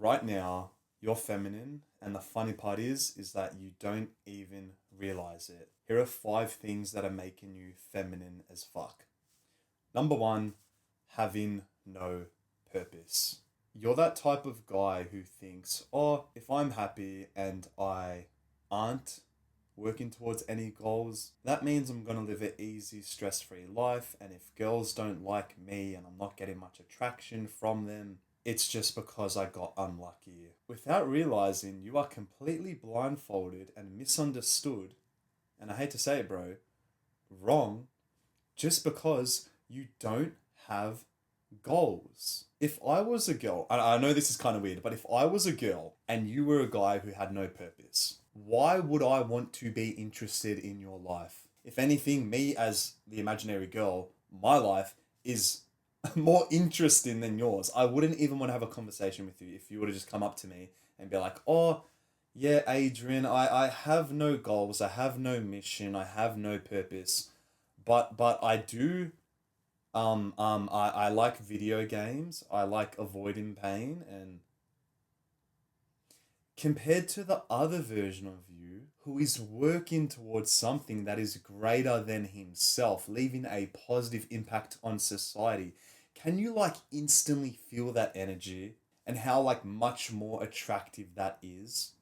Right now, you're feminine, and the funny part is that you don't even realize it. Here are five things that are making you feminine as fuck. Number one, having no purpose. You're that type of guy who thinks, oh, if I'm happy and I aren't working towards any goals, that means I'm gonna live an easy, stress free life. And if girls don't like me and I'm not getting much attraction from them, it's just because I got unlucky. Without realizing, you are completely blindfolded and misunderstood, and I hate to say it, bro, wrong, just because you don't have goals. If I was a girl, I know this is kind of weird, but if I was a girl and you were a guy who had no purpose, why would I want to be interested in your life? If anything, me as the imaginary girl, my life is more interesting than yours. I wouldn't even want to have a conversation with you if you were to just come up to me and be like, oh, yeah, Adrian, I have no goals, I have no mission, I have no purpose, but I do I like video games. I like avoiding pain, and compared to the other version of you who is working towards something that is greater than himself, leaving a positive impact on society, can you like instantly feel that energy and how like much more attractive that is?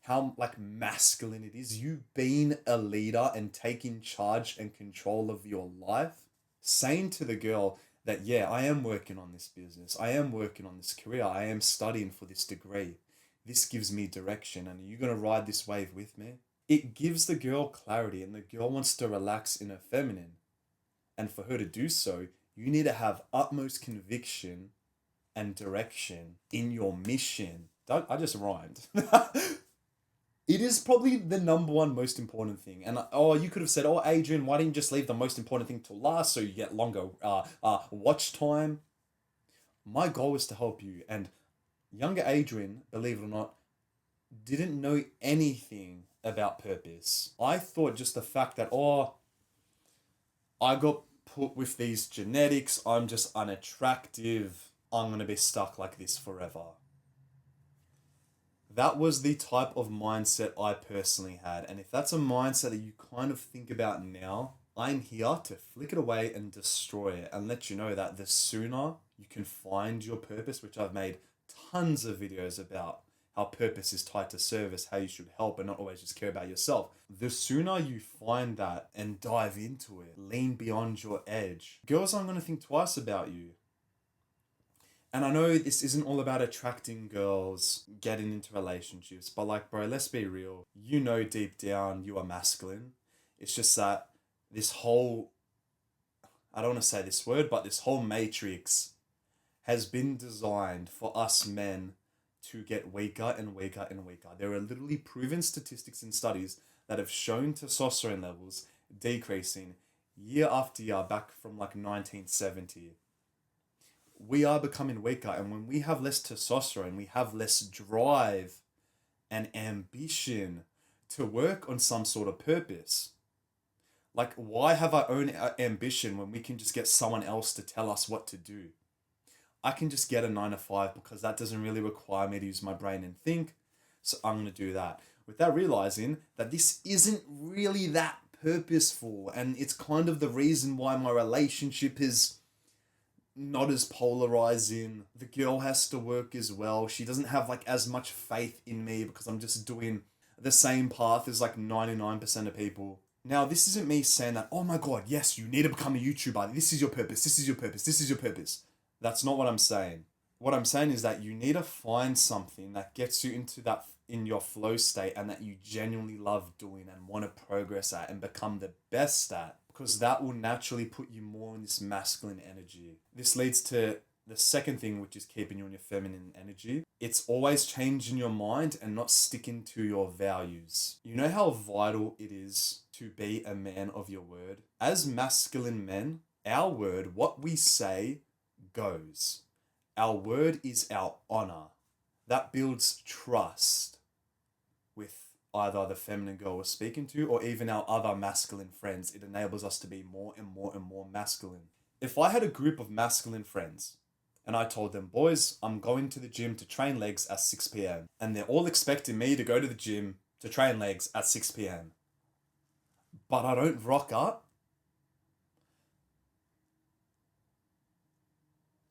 How like masculine it is, you being a leader and taking charge and control of your life, saying to the girl that, yeah, I am working on this business, I am working on this career, I am studying for this degree, this gives me direction, and are you going to ride this wave with me? It gives the girl clarity, and the girl wants to relax in her feminine, and for her to do so, you need to have utmost conviction and direction in your mission. I just rhymed. It is probably the number one most important thing. And oh, you could have said, oh, Adrian, why didn't you just leave the most important thing till last so you get longer watch time? My goal is to help you. And younger Adrian, believe it or not, didn't know anything about purpose. I thought just the fact that, oh, I got put with these genetics, I'm just unattractive, I'm going to be stuck like this forever. That was the type of mindset I personally had. And if that's a mindset that you kind of think about now, I'm here to flick it away and destroy it and let you know that the sooner you can find your purpose, which I've made tons of videos about how purpose is tied to service, how you should help and not always just care about yourself. The sooner you find that and dive into it, lean beyond your edge, girls aren't going to think twice about you. And I know this isn't all about attracting girls, getting into relationships, but like, bro, let's be real. You know deep down you are masculine. It's just that this whole, I don't want to say this word, but this whole matrix has been designed for us men to get weaker and weaker and weaker. There are literally proven statistics and studies that have shown testosterone levels decreasing year after year back from like 1970. We are becoming weaker, and when we have less testosterone, we have less drive and ambition to work on some sort of purpose. Like, why have our own ambition when we can just get someone else to tell us what to do? I can just get a 9 to 5 because that doesn't really require me to use my brain and think, so I'm going to do that without realizing that this isn't really that purposeful, and it's kind of the reason why my relationship is not as polarizing. The girl has to work as well. She doesn't have like as much faith in me because I'm just doing the same path as like 99% of people. Now, this isn't me saying that, oh my God, yes, you need to become a YouTuber. This is your purpose. This is your purpose. This is your purpose. That's not what I'm saying. What I'm saying is that you need to find something that gets you into that in your flow state and that you genuinely love doing and want to progress at and become the best at, because that will naturally put you more in this masculine energy. This leads to the second thing, which is keeping you in your feminine energy. It's always changing your mind and not sticking to your values. You know how vital it is to be a man of your word? As masculine men, our word, what we say, goes. Our word is our honor. That builds trust with either the feminine girl we're speaking to or even our other masculine friends. It enables us to be more and more and more masculine. If I had a group of masculine friends, And I told them, boys, I'm going to the gym to train legs at 6 p.m. And they're all expecting me to go to the gym to train legs at 6 p.m. But I don't rock up.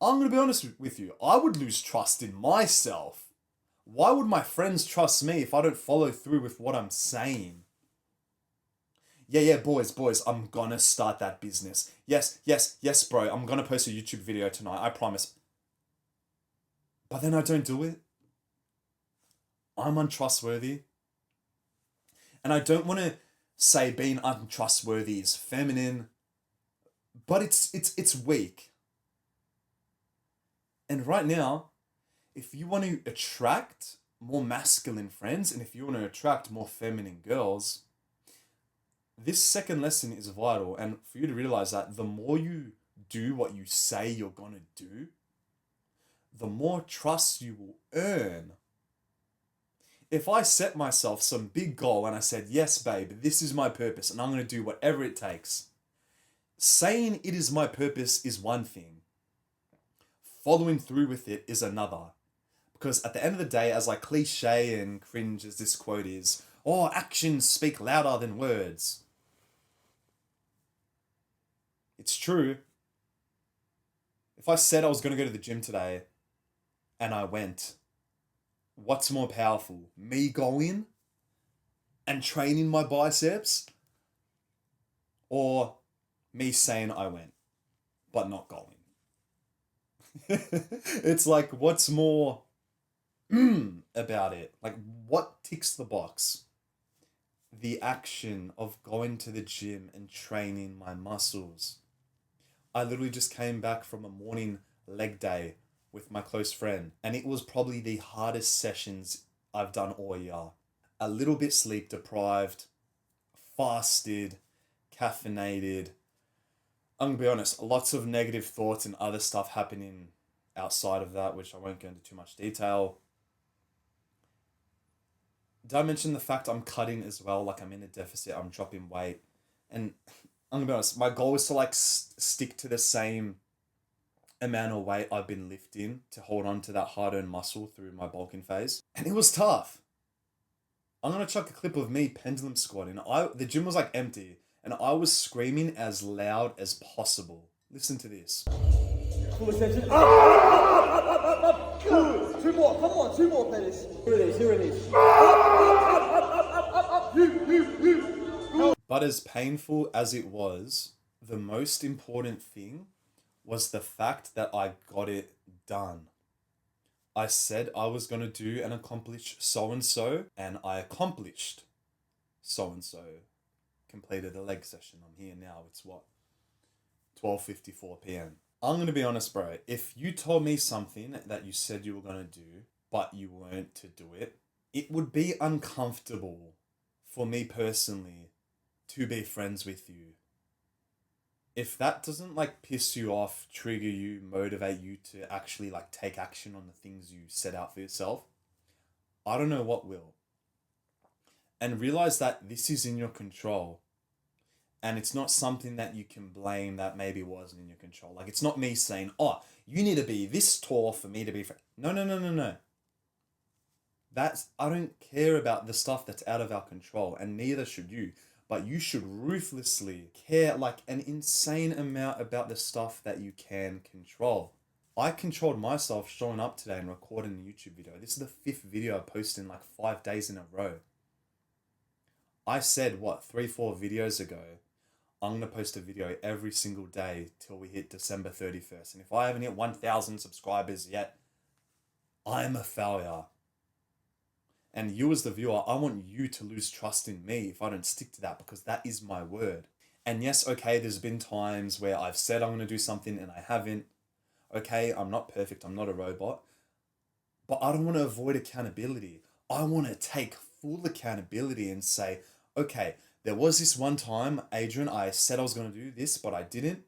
I'm going to be honest with you. I would lose trust in myself. Why would my friends trust me if I don't follow through with what I'm saying? Yeah, boys, I'm gonna start that business. Yes, bro, I'm gonna post a YouTube video tonight, I promise. But then I don't do it. I'm untrustworthy. And I don't want to say being untrustworthy is feminine, but it's weak. And right now, if you want to attract more masculine friends and if you want to attract more feminine girls, this second lesson is vital. And for you to realize that the more you do what you say you're going to do, the more trust you will earn. If I set myself some big goal and I said, yes, babe, this is my purpose and I'm going to do whatever it takes, saying it is my purpose is one thing. Following through with it is another. Because at the end of the day, as like cliche and cringe as this quote is, oh, actions speak louder than words. It's true. If I said I was going to go to the gym today and I went, what's more powerful? Me going and training my biceps, or me saying I went but not going? It's like, what's more about it? Like, what ticks the box? The action of going to the gym and training my muscles. I literally just came back from a morning leg day with my close friend, and it was probably the hardest sessions I've done all year. A little bit sleep deprived, fasted, caffeinated. I'm gonna be honest, lots of negative thoughts and other stuff happening outside of that, which I won't go into too much detail. Did I mention the fact I'm cutting as well? Like, I'm in a deficit, I'm dropping weight. And I'm gonna be honest, my goal is to like stick to the same amount of weight I've been lifting to hold on to that hard-earned muscle through my bulking phase. And it was tough. I'm gonna chuck a clip of me pendulum squatting. The gym was like empty, and I was screaming as loud as possible. Listen to this. Full extension. Up. Good. Two more. Come on. Two more, Petis. Here it is. Up. You. But as painful as it was, the most important thing was the fact that I got it done. I said I was going to do and accomplish so-and-so, and I accomplished so-and-so. Completed a leg session. I'm here now. It's what? 12:54 p.m. I'm going to be honest, bro. If you told me something that you said you were going to do, but you weren't to do it, it would be uncomfortable for me personally to be friends with you. If that doesn't like piss you off, trigger you, motivate you to actually like take action on the things you set out for yourself, I don't know what will. And realize that this is in your control. And it's not something that you can blame that maybe wasn't in your control. Like, it's not me saying, oh, you need to be this tall for me to be No. I don't care about the stuff that's out of our control, and neither should you. But you should ruthlessly care like an insane amount about the stuff that you can control. I controlled myself showing up today and recording a YouTube video. This is the 5th video I posted in like 5 days in a row. I said, 3-4 videos ago, I'm going to post a video every single day till we hit December 31st. And if I haven't hit 1,000 subscribers yet, I'm a failure. And you as the viewer, I want you to lose trust in me if I don't stick to that, because that is my word. And yes, okay, there's been times where I've said I'm going to do something and I haven't. Okay, I'm not perfect, I'm not a robot. But I don't want to avoid accountability. I want to take full accountability and say, okay, there was this one time, Adrian, I said I was going to do this, but I didn't.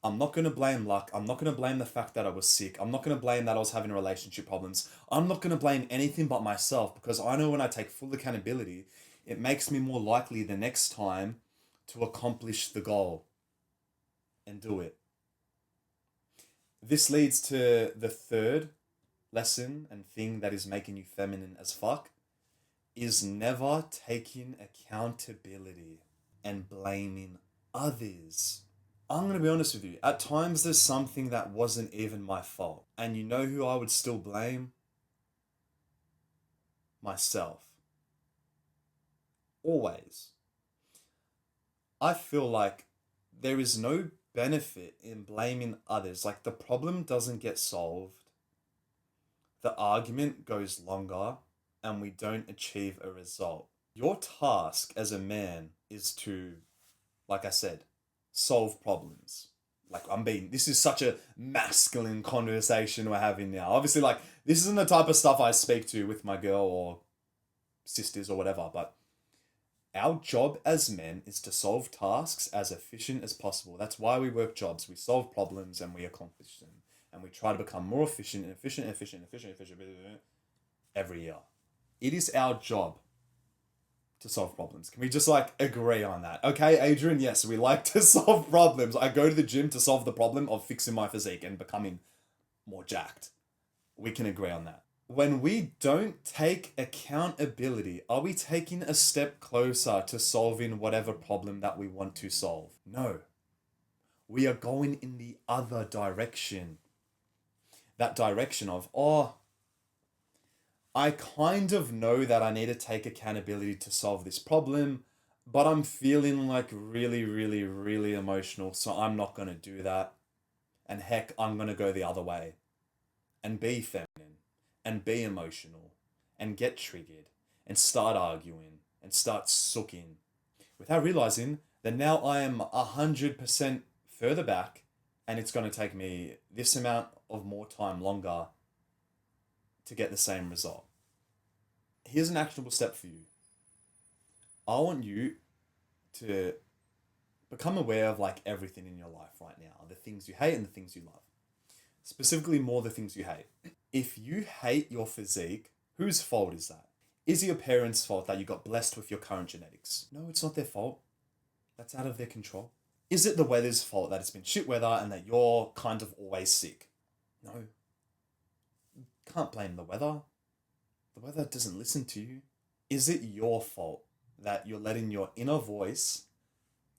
I'm not going to blame luck. I'm not going to blame the fact that I was sick. I'm not going to blame that I was having relationship problems. I'm not going to blame anything but myself, because I know when I take full accountability, it makes me more likely the next time to accomplish the goal and do it. This leads to the third lesson and thing that is making you feminine as fuck is never taking accountability and blaming others. I'm going to be honest with you. At times there's something that wasn't even my fault. And you know who I would still blame? Myself. Always. I feel like there is no benefit in blaming others. Like, the problem doesn't get solved. The argument goes longer and we don't achieve a result. Your task as a man is to, like I said, solve problems. This is such a masculine conversation we're having now. Obviously, like, this isn't the type of stuff I speak to with my girl or sisters or whatever, but our job as men is to solve tasks as efficient as possible. That's why we work jobs. We solve problems and we accomplish them. And we try to become more efficient every year. It is our job to solve problems. Can we just agree on that? Okay, Adrian, yes, we like to solve problems. I go to the gym to solve the problem of fixing my physique and becoming more jacked. We can agree on that. When we don't take accountability, are we taking a step closer to solving whatever problem that we want to solve? No. We are going in the other direction. That direction of, I kind of know that I need to take accountability to solve this problem, but I'm feeling really, really, really emotional, so I'm not going to do that. And heck, I'm going to go the other way and be feminine and be emotional and get triggered and start arguing and start sooking without realizing that now I am 100% further back and it's going to take me this amount of more time longer to get the same result. Here's an actionable step for you. I want you to become aware of everything in your life right now, the things you hate and the things you love. Specifically, more the things you hate. If you hate your physique, whose fault is that? Is it your parents' fault that you got blessed with your current genetics? No, it's not their fault. That's out of their control. Is it the weather's fault that it's been shit weather and that you're kind of always sick? No. You can't blame the weather. The weather doesn't listen to you. Is it your fault that you're letting your inner voice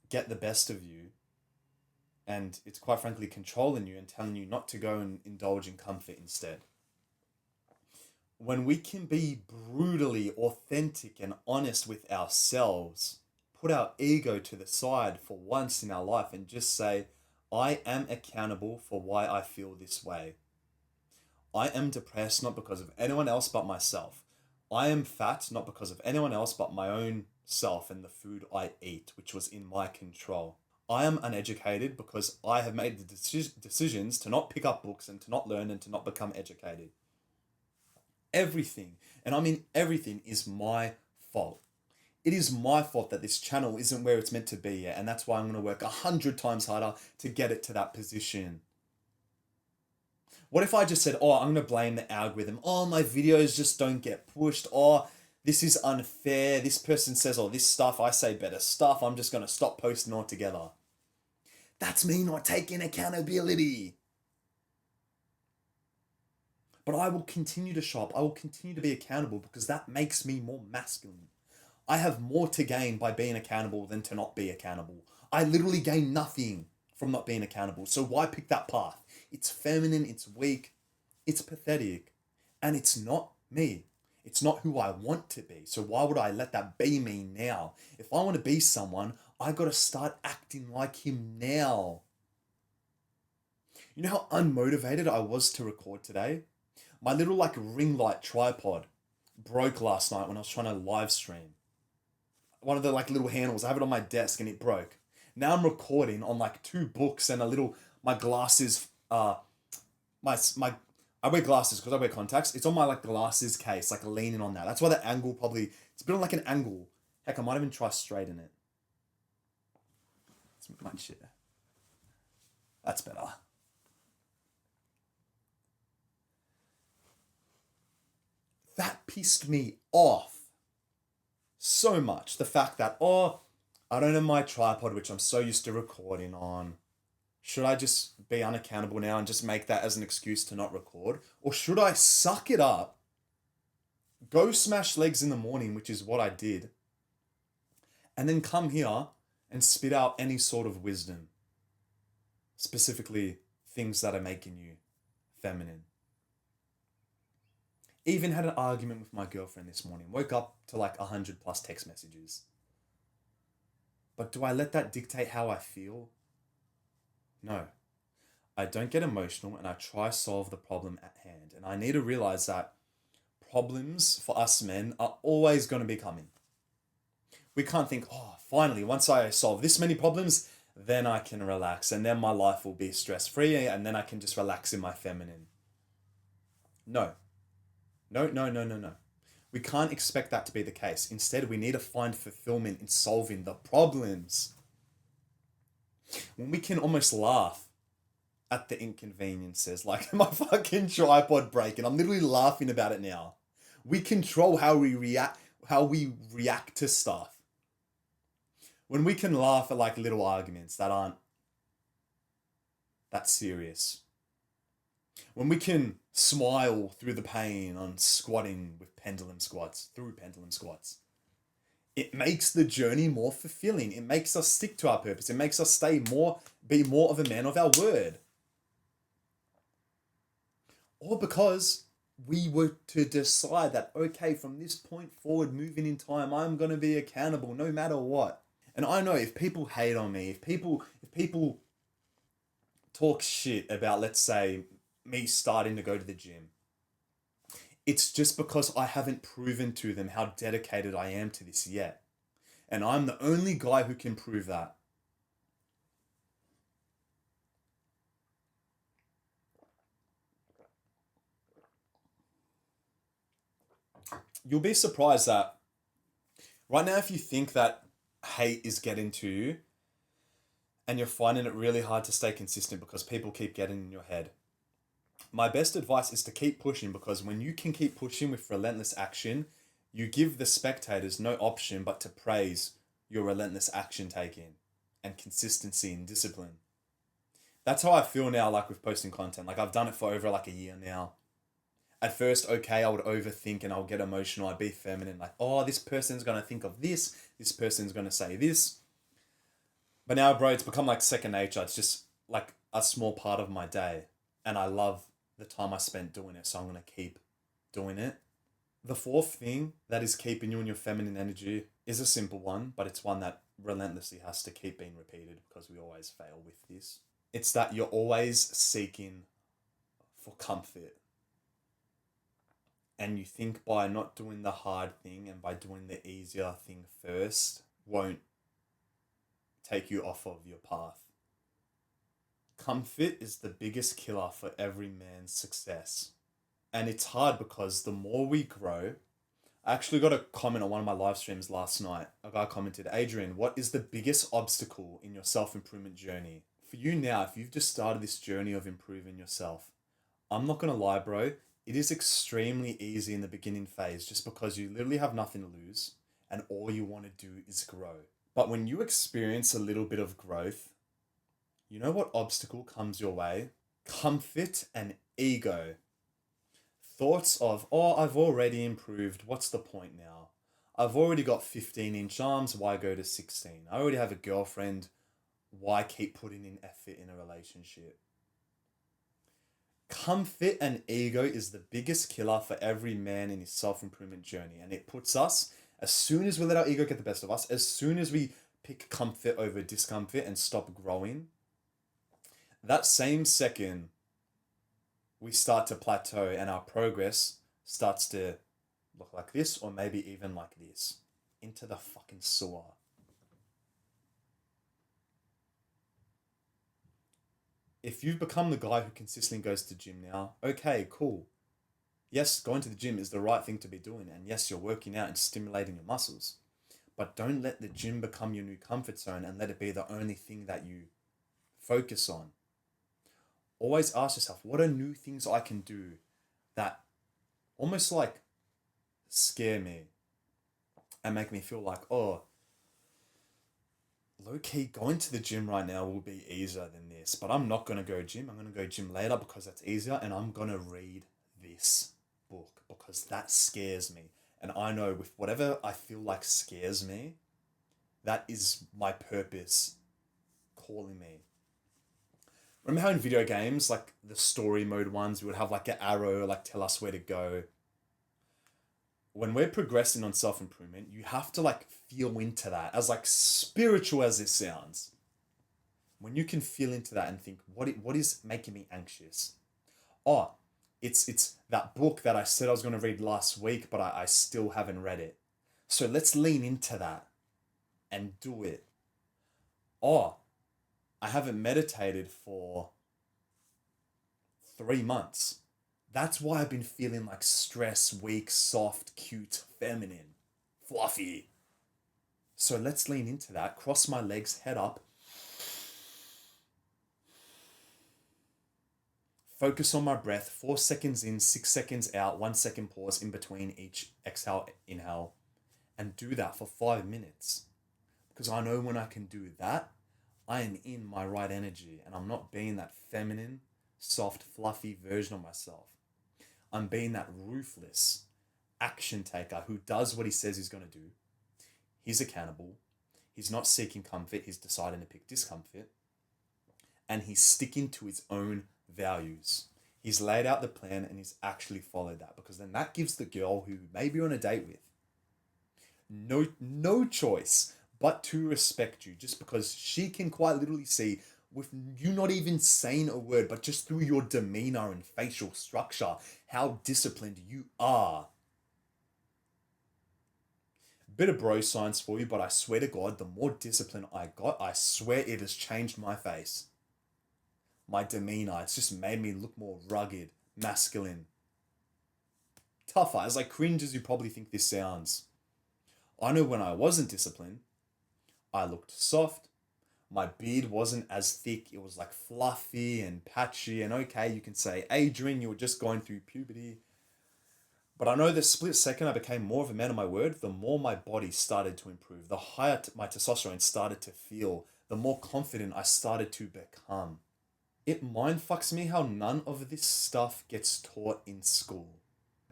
get the best of you and it's quite frankly controlling you and telling you not to go and indulge in comfort instead? When we can be brutally authentic and honest with ourselves, put our ego to the side for once in our life and just say, I am accountable for why I feel this way. I am depressed not because of anyone else but myself. I am fat not because of anyone else but my own self and the food I eat, which was in my control. I am uneducated because I have made the decisions to not pick up books and to not learn and to not become educated. Everything, and I mean everything, is my fault. It is my fault that this channel isn't where it's meant to be yet, and that's why I'm going to work 100 times harder to get it to that position. What if I just said, I'm going to blame the algorithm. My videos just don't get pushed. This is unfair. This person says all this stuff. I say better stuff. I'm just going to stop posting altogether. That's me not taking accountability. But I will continue to shop. I will continue to be accountable because that makes me more masculine. I have more to gain by being accountable than to not be accountable. I literally gain nothing from not being accountable. So why pick that path? It's feminine, it's weak, it's pathetic, and it's not me. It's not who I want to be. So why would I let that be me now? If I want to be someone, I got to start acting like him now. You know how unmotivated I was to record today? My little ring light tripod broke last night when I was trying to live stream. One of the little handles, I have it on my desk and it broke. Now I'm recording on 2 books and my glasses, I wear glasses because I wear contacts. It's on my glasses case, leaning on that. That's why the angle it's a bit on an angle. Heck, I might even try straighten it. Let's move my chair. That's better. That pissed me off so much. The fact that, I don't have my tripod, which I'm so used to recording on. Should I just be unaccountable now and just make that as an excuse to not record? Or should I suck it up, go smash legs in the morning, which is what I did, and then come here and spit out any sort of wisdom, specifically things that are making you feminine? Even had an argument with my girlfriend this morning. Woke up to like 100 plus text messages. But do I let that dictate how I feel? No. I don't get emotional and I try to solve the problem at hand. And I need to realize that problems for us men are always going to be coming. We can't think, oh, finally, once I solve this many problems, then I can relax and then my life will be stress free and then I can just relax in my feminine. No. No. We can't expect that to be the case. Instead, we need to find fulfillment in solving the problems. When we can almost laugh at the inconveniences, like my fucking tripod breaking, I'm literally laughing about it now. We control how we react to stuff. When we can laugh at like little arguments that aren't that serious. When we can smile through the pain on squatting with pendulum squats, it makes the journey more fulfilling. It makes us stick to our purpose. It makes us be more of a man of our word. Or because we were to decide that, okay, from this point forward, moving in time, I'm going to be accountable no matter what. And I know if people hate on me, if people talk shit about, let's say, me starting to go to the gym, it's just because I haven't proven to them how dedicated I am to this yet. And I'm the only guy who can prove that. You'll be surprised that right now, if you think that hate is getting to you and you're finding it really hard to stay consistent because people keep getting in your head, my best advice is to keep pushing, because when you can keep pushing with relentless action, you give the spectators no option but to praise your relentless action taking and consistency and discipline. That's how I feel now, like with posting content. Like I've done it for over like a year now. At first, okay, I would overthink and I'll get emotional. I'd be feminine, like, oh, this person's going to think of this person's going to say this. But now, bro, it's become like second nature. It's just like a small part of my day. And I love the time I spent doing it, so I'm going to keep doing it. The fourth thing that is keeping you in your feminine energy is a simple one, but it's one that relentlessly has to keep being repeated because we always fail with this. It's that you're always seeking for comfort. And you think by not doing the hard thing and by doing the easier thing first won't take you off of your path. Comfort is the biggest killer for every man's success. And it's hard because the more we grow, I actually got a comment on one of my live streams last night. A guy commented, Adrian, what is the biggest obstacle in your self-improvement journey? For you now, if you've just started this journey of improving yourself, I'm not going to lie, bro. It is extremely easy in the beginning phase just because you literally have nothing to lose and all you want to do is grow. But when you experience a little bit of growth, you know what obstacle comes your way? Comfort and ego. Thoughts of, oh, I've already improved. What's the point now? I've already got 15-inch arms. Why go to 16? I already have a girlfriend. Why keep putting in effort in a relationship? Comfort and ego is the biggest killer for every man in his self-improvement journey. And it puts us, as soon as we let our ego get the best of us, as soon as we pick comfort over discomfort and stop growing, that same second we start to plateau and our progress starts to look like this, or maybe even like this, into the fucking sewer. If you've become the guy who consistently goes to the gym now, okay, cool. Yes, going to the gym is the right thing to be doing. And yes, you're working out and stimulating your muscles. But don't let the gym become your new comfort zone and let it be the only thing that you focus on. Always ask yourself, what are new things I can do that almost like scare me and make me feel like, oh, low key, going to the gym right now will be easier than this, but I'm not gonna go gym. I'm gonna go gym later because that's easier, and I'm gonna read this book because that scares me. And I know with whatever I feel like scares me, that is my purpose calling me. Remember how in video games, like the story mode ones, we would have like an arrow, like tell us where to go. When we're progressing on self improvement, you have to like feel into that, as like spiritual as this sounds. When you can feel into that and think, what is making me anxious? Oh, it's that book that I said I was going to read last week, but I still haven't read it. So let's lean into that and do it. Oh, I haven't meditated for 3 months. That's why I've been feeling like stress, weak, soft, cute, feminine, fluffy. So let's lean into that. Cross my legs, head up. Focus on my breath. 4 seconds in, 6 seconds out, 1 second pause in between each exhale, inhale. And do that for 5 minutes. Because I know when I can do that, I am in my right energy and I'm not being that feminine, soft, fluffy version of myself. I'm being that ruthless action taker who does what he says he's going to do. He's accountable. He's not seeking comfort. He's deciding to pick discomfort. And he's sticking to his own values. He's laid out the plan and he's actually followed that, because then that gives the girl who maybe you're on a date with no choice but to respect you, just because she can quite literally see, with you not even saying a word, but just through your demeanor and facial structure, how disciplined you are. Bit of bro science for you, but I swear to God, the more discipline I got, I swear it has changed my face. My demeanor, it's just made me look more rugged, masculine, tougher. As like cringe as you probably think this sounds. I know when I wasn't disciplined, I looked soft. My beard wasn't as thick. It was like fluffy and patchy. And okay, you can say, Adrian, you were just going through puberty. But I know the split second I became more of a man of my word, the more my body started to improve. The higher my testosterone started to feel, the more confident I started to become. It mind fucks me how none of this stuff gets taught in school.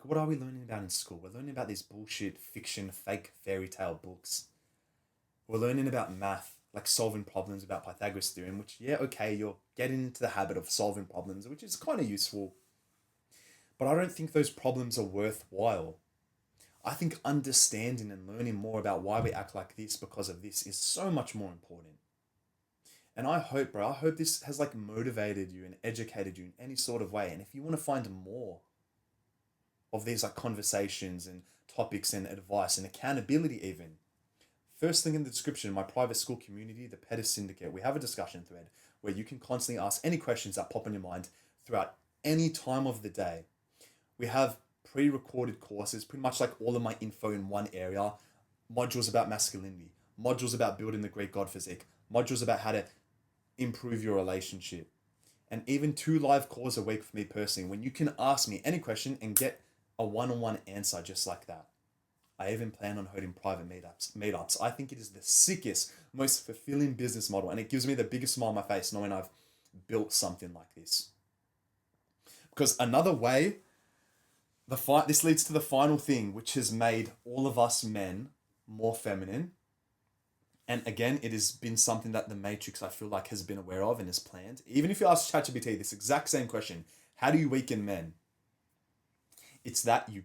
What are we learning about in school? We're learning about these bullshit fiction, fake fairy tale books. We're learning about math, like solving problems about Pythagoras' theorem, which, yeah, okay, you're getting into the habit of solving problems, which is kind of useful. But I don't think those problems are worthwhile. I think understanding and learning more about why we act like this because of this is so much more important. And I hope, bro, I hope this has like motivated you and educated you in any sort of way. And if you want to find more of these like conversations and topics and advice and accountability even, first link in the description, my private school community, the Petis Syndicate, we have a discussion thread where you can constantly ask any questions that pop in your mind throughout any time of the day. We have pre-recorded courses, pretty much like all of my info in one area, modules about masculinity, modules about building the Greek god physique, modules about how to improve your relationship, and even 2 live calls a week for me personally, when you can ask me any question and get a one-on-one answer just like that. I even plan on holding private meetups. I think it is the sickest, most fulfilling business model, and it gives me the biggest smile on my face knowing I've built something like this. Because another way, this leads to the final thing, which has made all of us men more feminine. And again, it has been something that the Matrix, I feel like, has been aware of and has planned. Even if you ask ChatGPT this exact same question, how do you weaken men? It's that you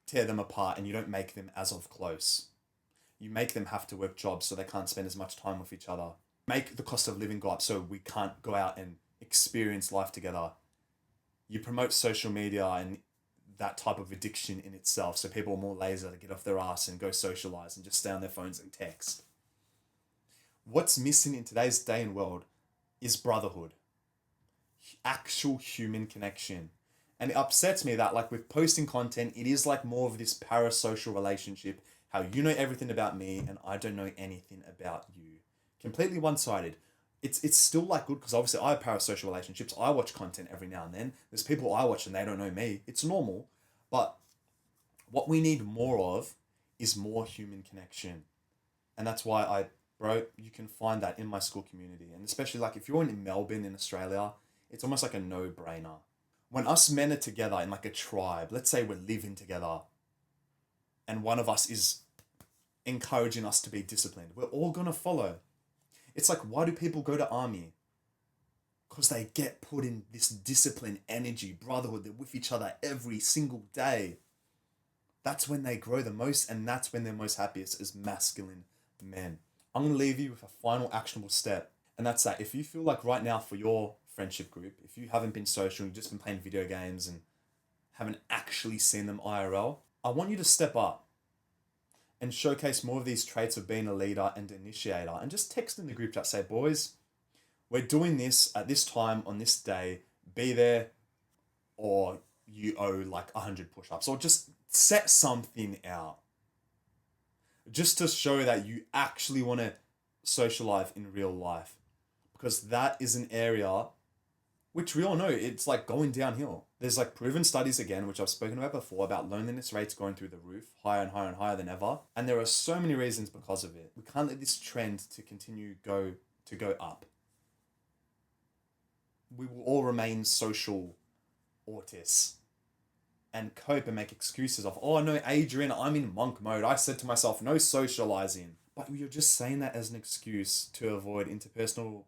tear them apart and you don't make them as of close. You make them have to work jobs so they can't spend as much time with each other. Make the cost of living go up so we can't go out and experience life together. You promote social media and that type of addiction in itself, so people are more lazy to get off their ass and go socialize and just stay on their phones and text. What's missing in today's day and world is brotherhood. Actual human connection. And it upsets me that, like, with posting content, it is like more of this parasocial relationship, how you know everything about me and I don't know anything about you. Completely one-sided. It's still like good, because obviously I have parasocial relationships. I watch content every now and then. There's people I watch and they don't know me. It's normal. But what we need more of is more human connection. And that's why I bro, you can find that in my school community. And especially like if you're in Melbourne in Australia, it's almost like a no-brainer. When us men are together in like a tribe, let's say we're living together and one of us is encouraging us to be disciplined, we're all gonna follow. It's like, why do people go to army? Because they get put in this discipline, energy, brotherhood. They're with each other every single day. That's when they grow the most, and that's when they're most happiest as masculine men. I'm going to leave you with a final actionable step, and that's that. If you feel like right now for your friendship group, if you haven't been social, you've just been playing video games and haven't actually seen them IRL, I want you to step up and showcase more of these traits of being a leader and initiator, and just text in the group chat, say, boys, we're doing this at this time on this day, be there, or you owe like 100 push-ups, or just set something out. Just to show that you actually want to socialize in real life. Because that is an area which we all know, it's like going downhill. There's like proven studies again, which I've spoken about before, about loneliness rates going through the roof, higher and higher and higher than ever. And there are so many reasons because of it. We can't let this trend to continue go up. We will all remain social autists and cope and make excuses of, oh no, Adrian, I'm in monk mode. I said to myself, no socializing. But you're just saying that as an excuse to avoid interpersonal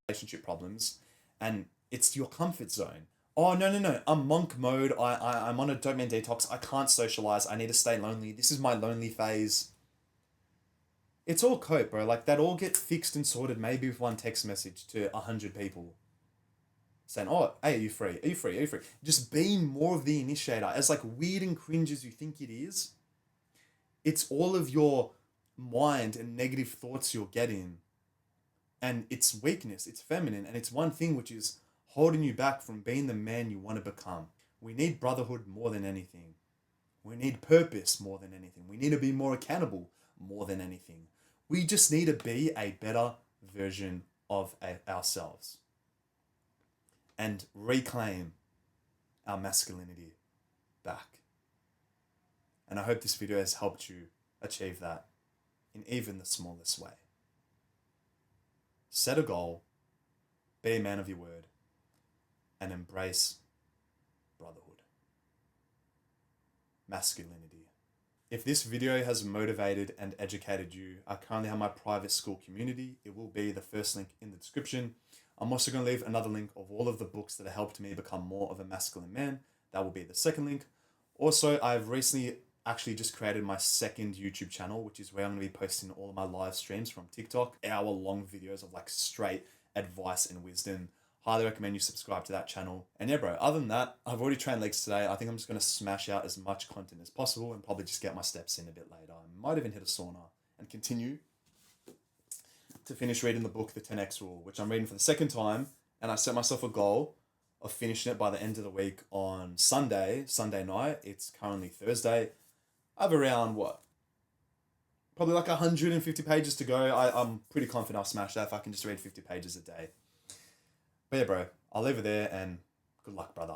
relationship problems, and it's your comfort zone. Oh no, I'm monk mode. I'm on a dopamine detox. I can't socialize. I need to stay lonely. This is my lonely phase. It's all cope, bro. Like that all get fixed and sorted maybe with one text message to 100 people. Saying, oh, hey, are you free? Are you free? Are you free? Just being more of the initiator. As like weird and cringe as you think it is, it's all of your mind and negative thoughts you're getting. And it's weakness, it's feminine, and it's one thing which is holding you back from being the man you want to become. We need brotherhood more than anything. We need purpose more than anything. We need to be more accountable more than anything. We just need to be a better version of ourselves and reclaim our masculinity back. And I hope this video has helped you achieve that in even the smallest way. Set a goal, be a man of your word, and embrace brotherhood. Masculinity. If this video has motivated and educated you, I currently have my private school community. It will be the first link in the description. I'm also going to leave another link of all of the books that have helped me become more of a masculine man. That will be the second link. Also, I've recently actually just created my second YouTube channel, which is where I'm going to be posting all of my live streams from TikTok, hour-long videos of like straight advice and wisdom. Highly recommend you subscribe to that channel. And yeah, bro, other than that, I've already trained legs today. I think I'm just going to smash out as much content as possible and probably just get my steps in a bit later. I might even hit a sauna and continue to finish reading the book, The 10X Rule, which I'm reading for the second time. And I set myself a goal of finishing it by the end of the week on Sunday night. It's currently Thursday. I have around, probably like 150 pages to go. I'm pretty confident I'll smash that if I can just read 50 pages a day. But yeah, bro, I'll leave it there and good luck, brother.